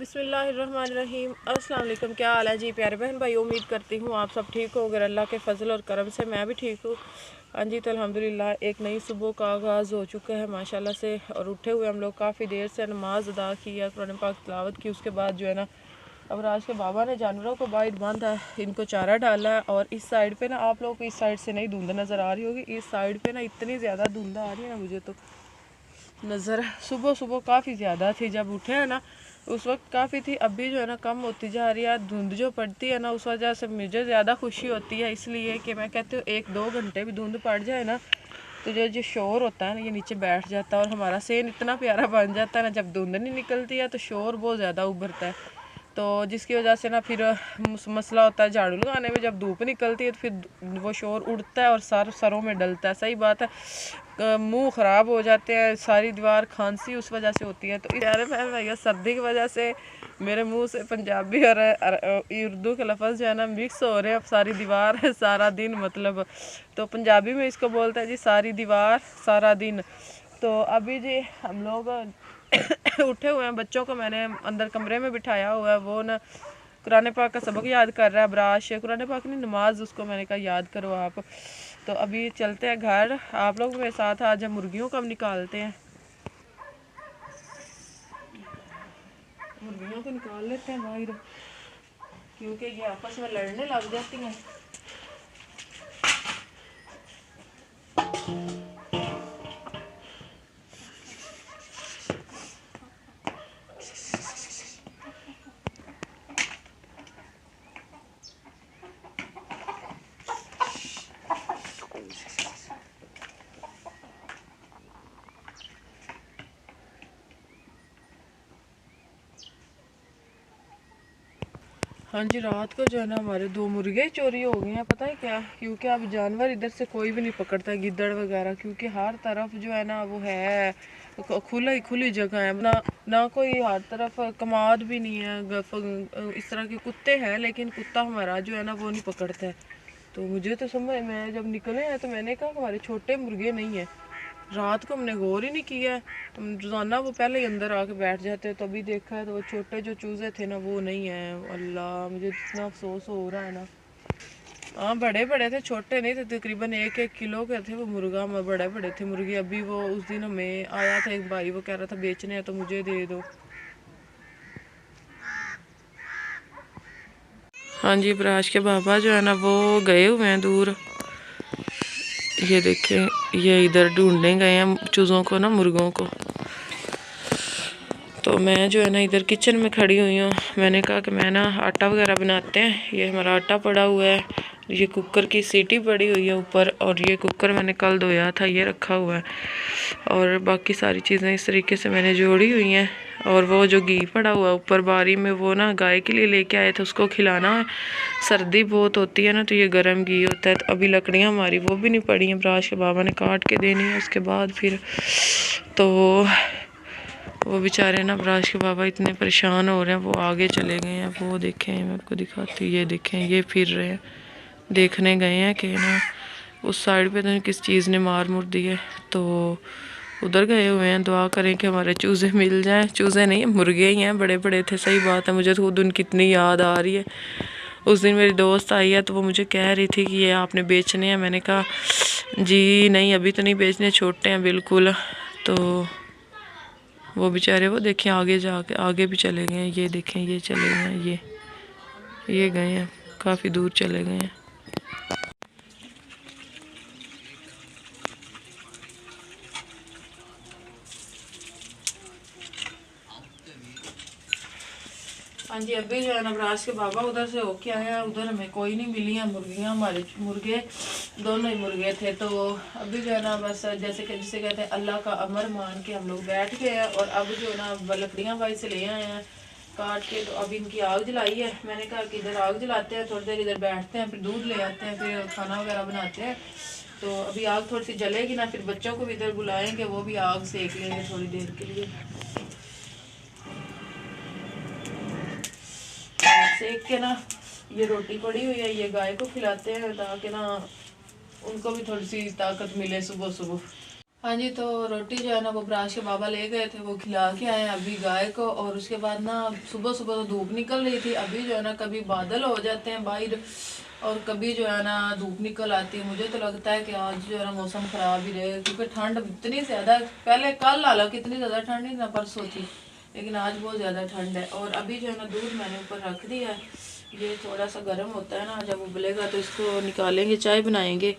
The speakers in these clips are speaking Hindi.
बिस्मिल्लाहिर्रहमानिर्रहीम। अस्सलाम वालेकुम। क्या हाल है जी प्यारे बहन भाई, उम्मीद करती हूँ आप सब ठीक हो। अगर अल्लाह के फजल और करम से मैं भी ठीक हूँ। हाँ जी, तो अल्हम्दुलिल्लाह एक नई सुबह का आगाज़ हो चुका है माशाल्लाह से। और उठे हुए हम लोग काफ़ी देर से नमाज अदा की है, कुरान पाक तिलावत की। उसके बाद जो है ना, अब राज के बाबा ने जानवरों को बाहर बांधा है, इनको चारा डाला है। और इस साइड पे ना, आप लोगों को इस साइड से नहीं धुंध नज़र आ रही होगी, इस साइड पे ना इतनी ज़्यादा धुंध आ रही है ना, मुझे तो नज़र सुबह सुबह काफ़ी ज़्यादा थी जब उठे हैं ना, उस वक्त काफ़ी थी। अभी जो है ना कम होती जा रही है। धुंध जो पड़ती है ना, उस वजह से मुझे ज़्यादा खुशी होती है, इसलिए कि मैं कहती हूँ 1-2 घंटे भी धुंध पड़ जाए ना, तो जो शोर होता है ना, ये नीचे बैठ जाता है। और हमारा सेन इतना प्यारा बन जाता है ना, जब धुंध नहीं निकलती है तो शोर बहुत ज़्यादा उभरता है। तो जिसकी वजह से ना फिर मसला होता है झाड़ू लगाने में। जब धूप निकलती है तो फिर वो शोर उड़ता है और सरों में डलता है। सही बात है, मुंह ख़राब हो जाते हैं, सारी दीवार खांसी उस वजह से होती है। तो यार भैया, सर्दी की वजह से मेरे मुंह से पंजाबी और उर्दू के लफ्ज़ जो है ना मिक्स हो रहे हैं। अब सारी दीवार है सारा दिन, मतलब तो पंजाबी में इसको बोलते हैं जी सारी दीवार सारा दिन। तो अभी जी हम लोग उठे हुए हैं। बच्चों को मैंने अंदर कमरे में बिठाया हुआ है, वो ना कुरान पाक का सबक याद कर रहा है। ब्राश कुरान पाक नहीं, नमाज, उसको मैंने कहा याद करो आप। तो अभी चलते हैं घर, आप लोग मेरे साथ आज हम मुर्गियों को हम निकालते हैं। मुर्गियों को निकाल लेते हैं बाहर, क्योंकि ये आपस में लड़ने लग जाती हैं। हाँ जी, रात को जो है ना हमारे 2 मुर्गे चोरी हो गए हैं। पता है क्या, क्योंकि अब जानवर इधर से कोई भी नहीं पकड़ता, गिद्दड़ वगैरह, क्योंकि हर तरफ जो है ना वो है खुली जगह है ना, ना कोई हर तरफ कमाद भी नहीं है। इस तरह के कुत्ते हैं, लेकिन कुत्ता हमारा जो है ना वो नहीं पकड़ता है। तो मुझे तो समझ में जब निकले हैं तो मैंने कहा हमारे छोटे मुर्गे नहीं है। रात को हमने गौर ही नहीं किया है, तो रोज़ाना वो पहले ही अंदर आके बैठ जाते। तो अभी देखा है तो वो छोटे जो चूज़े थे ना वो नहीं है। अल्लाह, मुझे इतना अफसोस हो रहा है ना। हाँ, बड़े बड़े थे, छोटे नहीं थे। तकरीबन 1-1 किलो के थे वो मुर्गा, बड़े बड़े थे मुर्गे। अभी वो उस दिन हमें आया था एक भाई, वो कह रहा था बेचने हैं तो मुझे दे दो। हाँ जी, ब्राश के बाबा जो है ना वो गए हुए हैं दूर। ये देखें, ये इधर ढूंढने गए हैं चूज़ों को ना, मुर्गों को। तो मैं जो है ना इधर किचन में खड़ी हुई हूँ। मैंने कहा कि मैं ना आटा वगैरह बनाते हैं। ये हमारा आटा पड़ा हुआ है, ये कुकर की सीटी पड़ी हुई है ऊपर, और ये कुकर मैंने कल धोया था, ये रखा हुआ है। और बाकी सारी चीज़ें इस तरीके से मैंने जोड़ी हुई हैं। और वो जो घी पड़ा हुआ है ऊपर बारी में, वो ना गाय के लिए लेके आए थे, उसको खिलाना है। सर्दी बहुत होती है ना, तो ये गर्म घी होता है। तो अभी लकड़ियाँ हमारी वो भी नहीं पड़ी हैं, ब्राश के बाबा ने काट के देनी है उसके बाद फिर। तो वो बेचारे ना ब्राश के बाबा इतने परेशान हो रहे हैं, वो आगे चले गए हैं। वो देखें, मैं आपको दिखाती हूँ, ये देखें, ये फिर रहे हैं, देखने गए हैं कि ना उस साइड पे तो किस चीज़ ने मार मुर दी है। तो उधर गए हुए हैं, दुआ करें कि हमारे चूज़े मिल जाएं। चूज़े नहीं, मुर्गे ही हैं, बड़े बड़े थे। सही बात है, मुझे तो खुद उनकी इतनी याद आ रही है। उस दिन मेरी दोस्त आई है तो वो मुझे कह रही थी कि ये आपने बेचने हैं। मैंने कहा जी नहीं, अभी तो नहीं बेचने, छोटे हैं बिल्कुल। तो वो बेचारे वो देखें आगे जाके आगे भी चले गए हैं। ये देखें, ये चले गए हैं, ये गए हैं, काफ़ी दूर चले गए हैं। हाँ जी, अभी जो है ना ब्राश के बाबा उधर से होके आए हैं। उधर हमें कोई नहीं मिली है मुर्गियाँ, हमारे मुर्गे दोनों ही मुर्गे थे। तो अभी जो है ना बस जैसे कि जिसे कहते हैं अल्लाह का अमर मान के हम लोग बैठ गए हैं। और अब जो है ना लकड़ियाँ भाई से ले आए हैं काट के। तो अभी इनकी आग जलाई है। मैंने कहा कि इधर आग जलाते हैं, थोड़ी देर इधर बैठते हैं, फिर दूध ले आते हैं, फिर खाना वगैरह बनाते हैं। तो अभी आग थोड़ी सी जलेगी ना, फिर बच्चों को भी इधर बुलाएंगे, वो भी आग सेक लेंगे थोड़ी देर के लिए। सेक के ना ये रोटी पड़ी हुई है, ये गाय को खिलाते हैं ताकि ना उनको भी थोड़ी सी ताकत मिले सुबह सुबह। हाँ जी, तो रोटी जो है ना वो ब्राश के बाबा ले गए थे, वो खिला के आए अभी गाय को। और उसके बाद ना सुबह सुबह तो धूप निकल रही थी, अभी जो है ना कभी बादल हो जाते हैं बाहर और कभी जो है ना धूप निकल आती है। मुझे तो लगता है कि आज जो है ना मौसम ख़राब ही रहेगा, क्योंकि ठंड इतनी ज़्यादा, पहले कल हालांकि इतनी ज़्यादा ठंड नहीं ना परसों थी, लेकिन आज बहुत ज़्यादा ठंड है। और अभी जो है ना दूध मैंने ऊपर रख दिया है, ये थोड़ा सा गर्म होता है ना, जब उबलेगा तो इसको निकालेंगे, चाय बनाएंगे।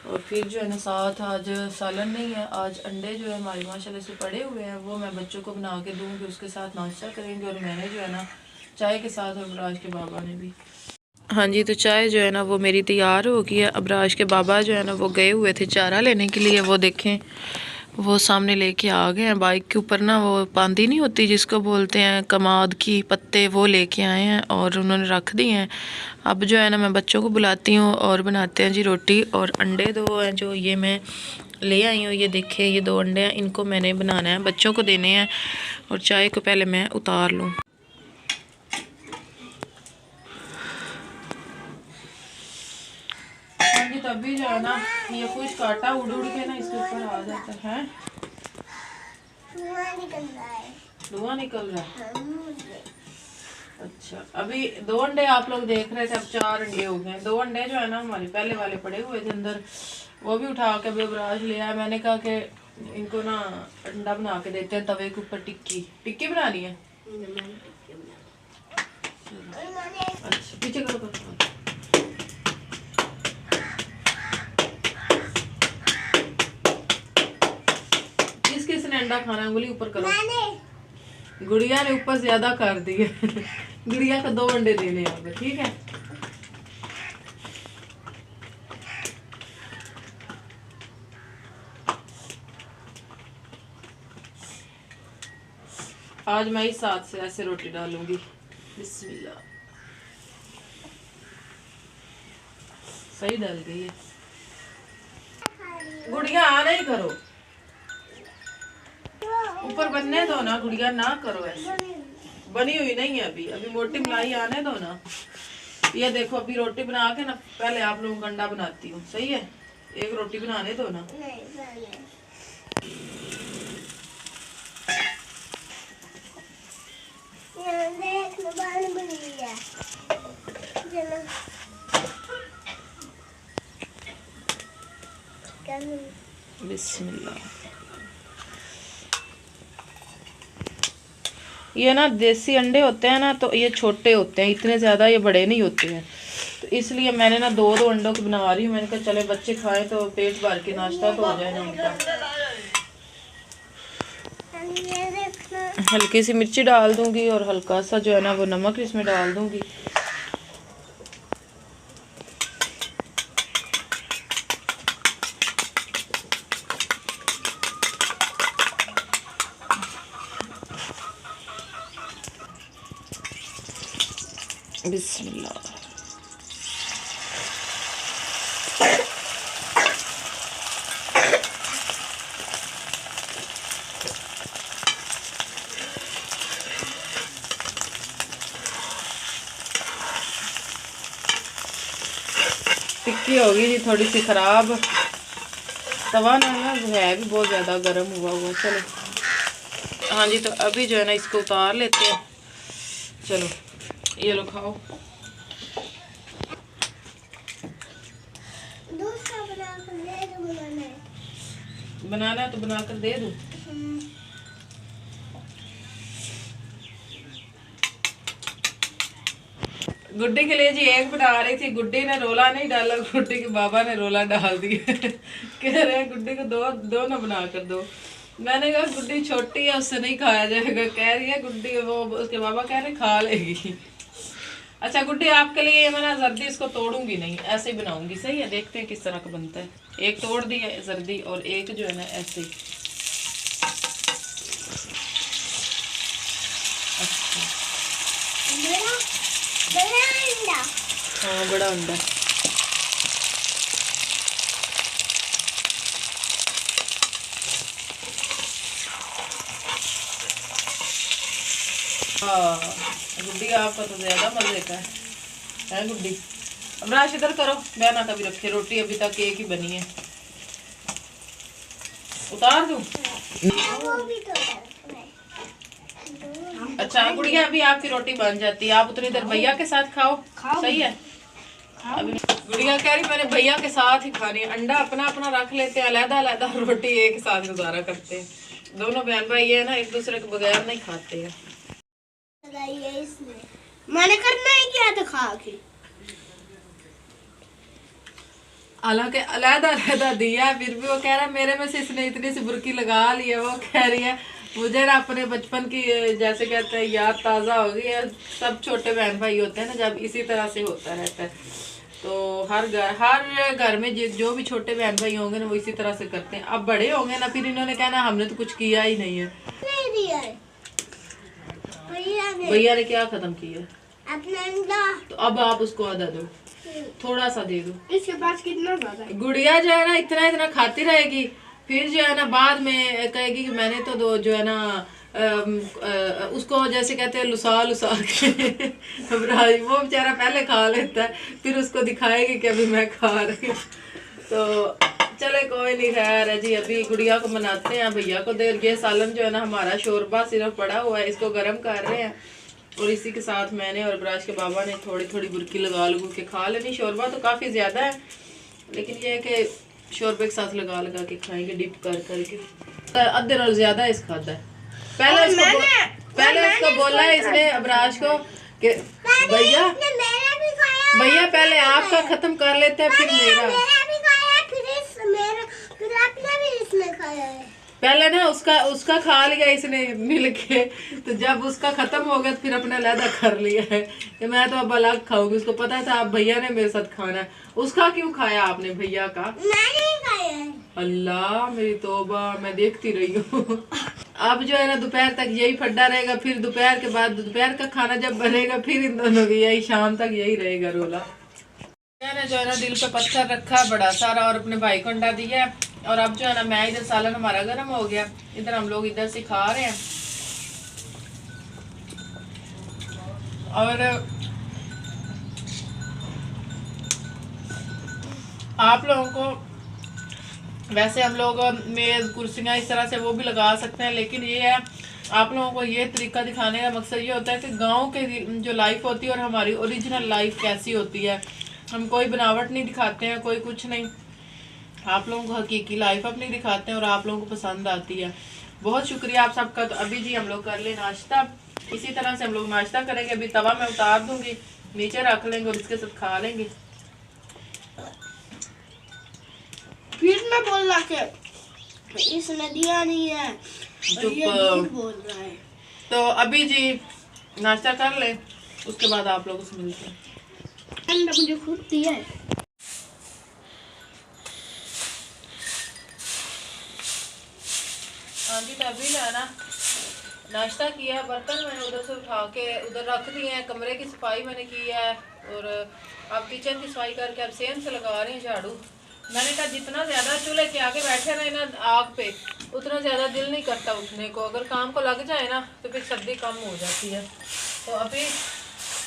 और फिर जो है ना साथ आज सालन नहीं है, आज अंडे जो है हमारी माशाल्लाह से पड़े हुए हैं, वो मैं बच्चों को बना के दूँगी, उसके साथ नाश्ता करेंगे। और मैंने जो है ना चाय के साथ, और अबराज के बाबा ने भी। हाँ जी, तो चाय जो है ना वो मेरी तैयार हो गई है। अबराज के बाबा जो है ना वो गए हुए थे चारा लेने के लिए, वो देखें वो सामने लेके आ गए हैं। बाइक के ऊपर ना वो पांदी नहीं होती जिसको बोलते हैं कमाद की पत्ते, वो लेके आए हैं और उन्होंने रख दिए हैं। अब जो है ना मैं बच्चों को बुलाती हूँ और बनाते हैं जी रोटी। और अंडे दो हैं जो ये मैं ले आई हूँ, ये देखे ये 2 अंडे हैं, इनको मैंने बनाना है, बच्चों को देने हैं। और चाय को पहले मैं उतार लूँ। तभी जो है ना ये कुछ काटा उड़ उड़ के ना इसके ऊपर आ जाता है। धुआं निकल रहा है। अच्छा, अभी 2 अंडे आप लोग देख रहे थे, अब 4 अंडे हो गए। 2 अंडे जो है ना हमारे पहले वाले पड़े हुए थे अंदर, वो भी उठा के अबराज ले आया। मैंने कहा कि इनको ना अंडा बना के देते हैं तवे के ऊपर, टिक्की बनानी है। अच्छा पीछे करो। किसने अंडा खाना है, उंगली ऊपर करो। गुड़िया ने ऊपर ज्यादा कर दिए। गुड़िया को 2 अंडे देने होंगे, ठीक है। आज मैं इस हाथ से ऐसे रोटी डालूंगी। बिस्मिल्लाह। सही डाल गई है। गुड़िया आना ही करो, ऊपर बनने दो ना गुड़िया, ना करो ऐसे। बनी हुई नहीं है अभी, अभी मोटी मलाई आने दो ना। ये देखो अभी रोटी बना के ना पहले आप लोगों का अंडा बनाती हूँ, सही है। एक रोटी बनाने दो ना। बिस्मिल्लाह। ये ना देसी अंडे होते हैं ना, तो ये छोटे होते हैं, इतने ज़्यादा ये बड़े नहीं होते हैं, तो इसलिए मैंने ना 2 अंडों की बना रही हूँ। मैंने कहा चले बच्चे खाएं तो पेट भर के नाश्ता तो हो जाए ना उनका। हल्की सी मिर्ची डाल दूंगी और हल्का सा जो है ना वो नमक इसमें डाल दूंगी। बिस्मिल्लाह। टिक्की होगी जी थोड़ी सी ख़राब, तवा ना है भी बहुत ज़्यादा गर्म हुआ। चलो हाँ जी, तो अभी जो है ना इसको उतार लेते हैं। चलो ये लो खाओ। बनाना है तो बना कर दे दूँ। गुड्डी के लिए जी एक बना रही थी, गुड्डी ने रोला नहीं डाला, गुड्डी के बाबा ने रोला डाल दिया। कह रहे हैं गुड्डी को दो ना बना कर दो। मैंने कहा गुड्डी छोटी है, उससे नहीं खाया जाएगा। कह रही है गुड्डी, वो उसके बाबा कह रहे खा लेगी। अच्छा गुड्डी आपके लिए मैं ना जर्दी इसको तोड़ूंगी नहीं, ऐसे ही बनाऊंगी, सही है। देखते हैं किस तरह का बनता है। एक तोड़ दी है जर्दी और एक जो है ना ऐसे। अच्छा हाँ बड़ा अंडा। हाँ गुड्डी आपका तो ज्यादा मजे का है गुड्डी। अब राश इधर करो, मैं ना कभी रखे रोटी, अभी तक एक ही बनी है। उतार दूं? अच्छा गुड़िया, अभी आपकी रोटी बन जाती है, आप उतनी देर भैया के साथ खाओ। सही है। अभी गुड़िया कह रही मैंने भैया के साथ ही खानी है। अंडा अपना अपना रख लेते हैं, अलग अलग रोटी एक साथ गुजारा करते हैं। दोनों बहन भाई है ना, एक दूसरे के बगैर नहीं खाते हैं। मैंने करना ही क्या था खा के, हालांकि अलहदा अलहदा दिया, फिर भी वो कह रहा है मेरे में से इसने इतनी सी बुरकी लगा ली है। वो कह रही है मुझे ना अपने बचपन की जैसे कहते हैं याद ताज़ा हो गई है। सब छोटे बहन भाई होते हैं ना, जब इसी तरह से होता रहता है। तो हर घर में जो भी छोटे बहन भाई होंगे ना, वो इसी तरह से करते हैं। अब बड़े होंगे ना, फिर इन्होंने कहना हमने तो कुछ किया ही नहीं है। नहीं दिया है भैया ने क्या खत्म किया? अपना अंडा। तो अब आप उसको आधा दो, थोड़ा सा दे दो। इसके पास कितना ज्यादा है? गुड़िया जो है ना इतना इतना खाती रहेगी, फिर जो है ना बाद में कहेगी कि मैंने तो दो जो है ना उसको जैसे कहते हैं लुसा लुसा के वो बेचारा पहले खा लेता है, फिर उसको दिखाएगी कि अभी मैं खा रही हूँ। तो चले कोई नहीं, खैर है जी। अभी गुड़िया को मनाते हैं, भैया को देर। ये सालन जो है ना हमारा शोरबा सिर्फ पड़ा हुआ है, इसको गर्म कर रहे हैं। और इसी के साथ मैंने और ब्राश के बाबा ने थोड़ी थोड़ी बुरकी लगा लगू के खा लेनी। शोरबा तो काफ़ी ज़्यादा है, लेकिन ये है कि शोरबे के साथ लगा लगा के खाएंगे, डिप कर करके। अद्धे नाल ज़्यादा इस खाता है। पहले उसको बोला है इसने अबराज को कि भैया भैया पहले आपका खत्म कर लेते हैं, फिर मेरा। पहले ना उसका खा लिया इसने मिल के, तो जब उसका खत्म हो गया तो फिर अपना अलग कर लिया है कि मैं तो अब अलग खाऊंगी। उसको पता था अब भैया ने मेरे साथ खाना है। उसका क्यों खाया आपने भैया का? मैंने खाया है। अल्लाह मेरी तौबा, मैं देखती रही हूँ। अब जो है ना दोपहर तक यही फड्डा रहेगा, फिर दोपहर के बाद दोपहर का खाना जब बनेगा फिर इन दोनों की यही शाम तक यही रहेगा रोला। मैंने जो है ना दिल पे पत्थर रखा है बड़ा सारा और अपने भाई को अंडा दिया है। और अब जो है ना मैं इधर सालन हमारा गर्म हो गया, इधर हम लोग इधर से खा रहे हैं। और आप लोगों को वैसे हम लोग मेज़ कुर्सियाँ इस तरह से वो भी लगा सकते हैं, लेकिन ये है आप लोगों को ये तरीका दिखाने का मकसद ये होता है कि गांव के जो लाइफ होती है और हमारी ओरिजिनल लाइफ कैसी होती है। हम कोई बनावट नहीं दिखाते हैं, कोई कुछ नहीं। आप लोगों को हकीकी लाइफ अपनी दिखाते हैं और आप लोगों को पसंद आती है। बहुत शुक्रिया आप सबका। तो अभी जी हम लोग कर ले नाश्ता। इसी तरह से हम लोग नाश्ता करेंगे। अभी तवा मैं उतार दूंगी, नीचे रख लेंगे और इसके साथ खा लेंगे। फिर मैं बोल रहा कि इसने दिया नहीं है, और ये झूठ बोल रहा है। तो अभी जी नाश्ता कर ले, उसके बाद आप लोगों से मिलते हैं। मुझे खुद दिया है। हाँ जी, तो अभी जो है ना नाश्ता किया, बर्तन मैंने उधर से उठा के उधर रख दिए हैं, कमरे की सफाई मैंने की है और अब किचन की सफाई करके अब सेम से लगा रही हूँ झाड़ू। मैंने कहा जितना ज़्यादा चूल्हे के आगे बैठे रहे ना आग पे, उतना ज़्यादा दिल नहीं करता उठने को। अगर काम को लग जाए ना तो फिर सर्दी कम हो जाती है। तो अभी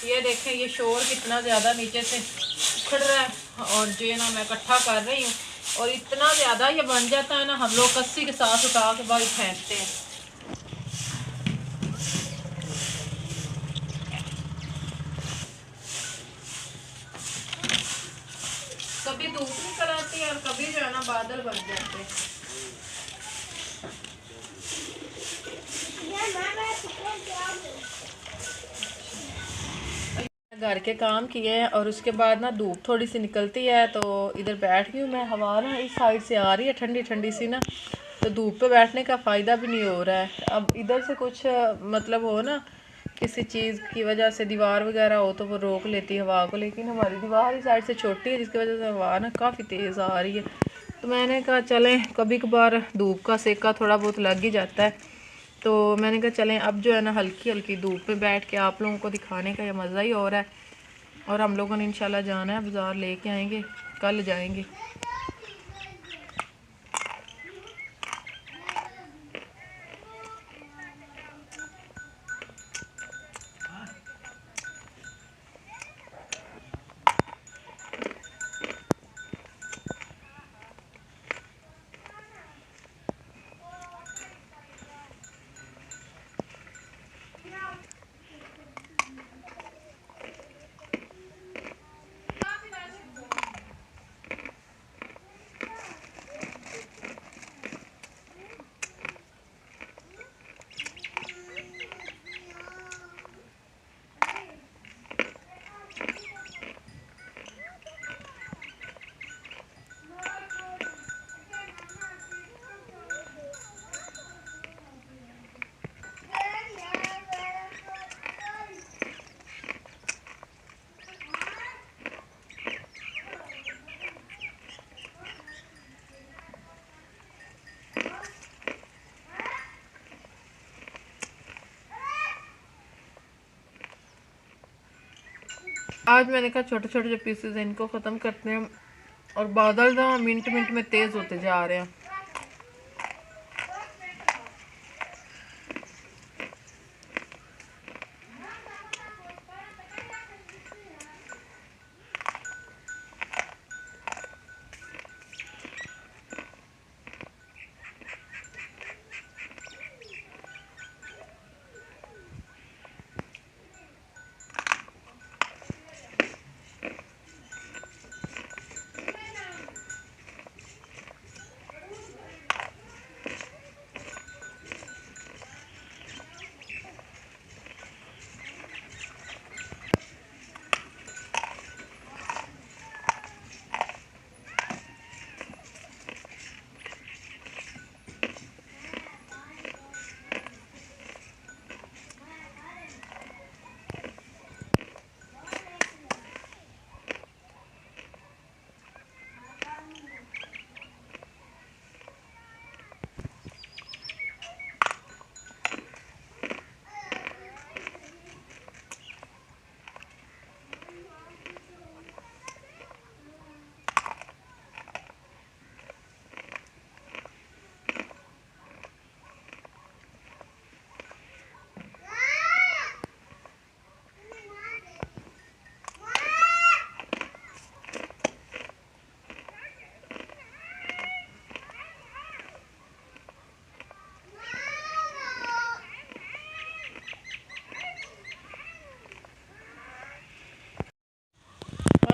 ये देखें ये शोर कितना ज़्यादा नीचे से उखड़ रहा है और जो ना मैं इकट्ठा कर रही हूँ और इतना ज़्यादा ये बन जाता है ना, हम लोग कस्सी के साथ उठा के बाहर फेंकते हैं। कभी धूप निकल आती है और कभी जो है ना बादल बन जाते हैं। घर के काम किए हैं और उसके बाद ना धूप थोड़ी सी निकलती है तो इधर बैठ गई हूँ मैं। हवा ना इस साइड से आ रही है ठंडी ठंडी सी ना, तो धूप पे बैठने का फ़ायदा भी नहीं हो रहा है। अब इधर से कुछ मतलब हो ना किसी चीज़ की वजह से दीवार वगैरह हो तो वो रोक लेती है हवा को, लेकिन हमारी दीवार इस साइड से छोटी है जिसकी वजह से हवा ना काफ़ी तेज़ आ रही है। तो मैंने कहा चलें, कभी कभार धूप का सेका थोड़ा बहुत लग ही जाता है। तो मैंने कहा चलें अब जो है ना हल्की हल्की धूप में बैठ के आप लोगों को दिखाने का ये मज़ा ही हो रहा है। और हम लोगों ने इंशाल्लाह जाना है बाज़ार, लेके आएंगे, कल जाएंगे। आज मैंने कहा छोटे छोटे जो पीसेस हैं इनको ख़त्म करते हैं, और बादल ना मिनट मिनट में तेज़ होते जा रहे हैं।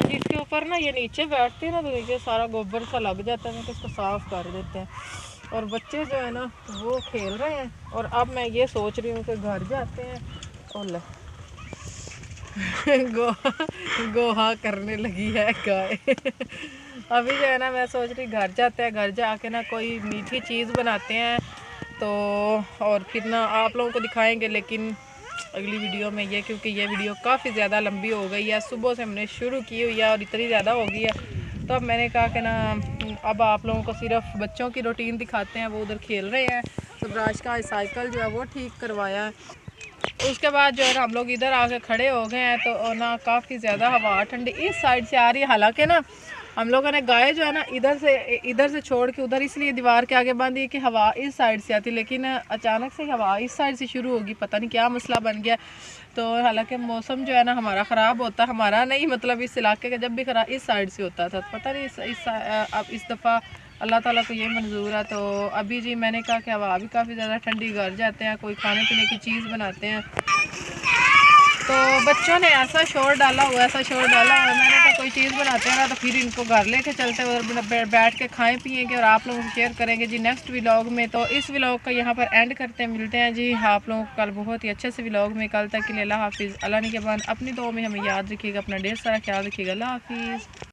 इसके ऊपर ना ये नीचे बैठते हैं ना, तो नीचे सारा गोबर सा लग जाता है, तो इसको साफ़ कर देते हैं। और बच्चे जो है ना वो खेल रहे हैं, और अब मैं ये सोच रही हूँ कि घर जाते हैं। और गोहा करने लगी है गाय। अभी जो है ना मैं सोच रही घर जाते हैं, घर जाके ना कोई मीठी चीज़ बनाते हैं, तो और फिर ना आप लोगों को दिखाएंगे, लेकिन अगली वीडियो में ये, क्योंकि ये वीडियो काफ़ी ज़्यादा लंबी हो गई है। सुबह से हमने शुरू की हुई है और इतनी ज़्यादा हो गई है, तो अब मैंने कहा कि ना अब आप लोगों को सिर्फ बच्चों की रूटीन दिखाते हैं। वो उधर खेल रहे हैं, सुबराज का साइकिल जो है वो ठीक करवाया है। उसके बाद जो है हम लोग इधर आके खड़े हो गए हैं, तो ना काफ़ी ज़्यादा हवा ठंडी इस साइड से आ रही है। हालांकि ना हम लोगों ने गाय जो है ना इधर से छोड़ के उधर इसलिए दीवार के आगे बांधी कि हवा इस साइड से आती, लेकिन अचानक से हवा इस साइड से शुरू होगी, पता नहीं क्या मसला बन गया। तो हालांकि मौसम जो है ना हमारा ख़राब होता, हमारा नहीं मतलब इस इलाके का जब भी ख़राब इस साइड से होता था, पता नहीं अब इस दफ़ा अल्लाह ताला को ये मंजूर है। तो अभी जी मैंने कहा कि हवा भी काफ़ी ज़्यादा ठंडी, घर जाते हैं, कोई खाने पीने की चीज़ बनाते हैं। तो बच्चों ने ऐसा शोर डाला हुआ है, मैंने कहा कोई चीज़ बनाते हैं ना तो फिर इनको घर लेके चलते हैं, उधर बैठ के खाएं पिएंगे और आप लोगों को शेयर करेंगे जी नेक्स्ट व्लॉग में। तो इस व्लॉग का यहाँ पर एंड करते हैं, मिलते हैं जी आप लोगों को कल बहुत ही अच्छे से व्लॉग में। कल तक के लिए अल्लाह हाफिज़। अल्लाह ने के बाद अपनी दुआ में हमें याद रखिएगा, अपना ढेर सारा ख्याल रखिएगा। अल्लाह हाफिज़।